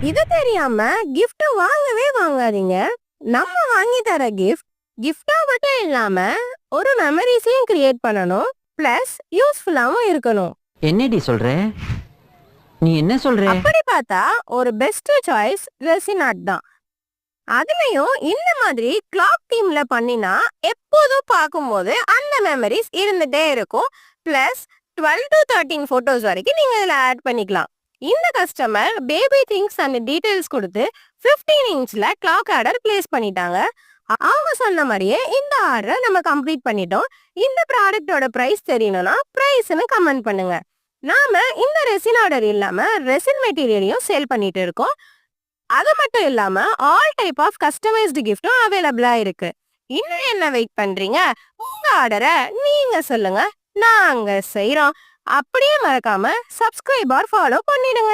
இது தெரியாம gift வாங்கவே வாங்காதீங்க. நம்ம வாங்கி தர கிஃப்டா மட்டும் இல்லாம ஒரு மெமரிஸையும் கிரியேட் பண்ணணும். பிளஸ் யூஸ்ஃபுல்லாவும் இருக்கணும். என்னடி சொல்ற? நீ என்ன சொல்ற? அப்படி பார்த்தா ஒரு பெஸ்ட் சாய்ஸ் ரெசின் ஆர்ட் தான். அதுலயும் இந்த மாதிரி கிளாக் தீம்ல பண்ணினா எப்போதும் பார்க்கும்போது அந்த மெமரிஸ் இருந்துட்டே இருக்கும். பிளஸ் 12 to 13 போட்டோஸ் வரைக்கும் நீங்க இதுல ஆட் பண்ணிக்கலாம். இந்த customer baby things and details கொடுத்து 15 இன்ச்ல கிளாக் ஆர்டர் பிளேஸ் பண்ணிட்டாங்க. அவங்க சொன்ன மாதிரியே இந்த ஆர்டரை நம்ம கம்ப்ளீட் பண்ணிட்டோம். இந்த ப்ராடக்டோட பிரைஸ் தெரியணும்னா பிரைஸ்னு கமெண்ட் பண்ணுங்க. நாம இந்த ரெசின் ஆர்டர் இல்லாம ரெசின் மெட்டீரியலையும் சேல் பண்ணிட்டு இருக்கோம். அது மட்டும் இல்லாம ஆல் டைப் ஆஃப் கஸ்டமைஸ்டு கிஃப்டும் அவைலபிளா இருக்கு. இன்னும் என்ன வெயிட் பண்றீங்க? உங்க ஆர்டரை நீங்க சொல்லுங்க, நாங்க செய்றோம். அப்படியே மறக்காம சப்ஸ்கிரைப் ஆர் ஃபாலோ பண்ணிடுங்க.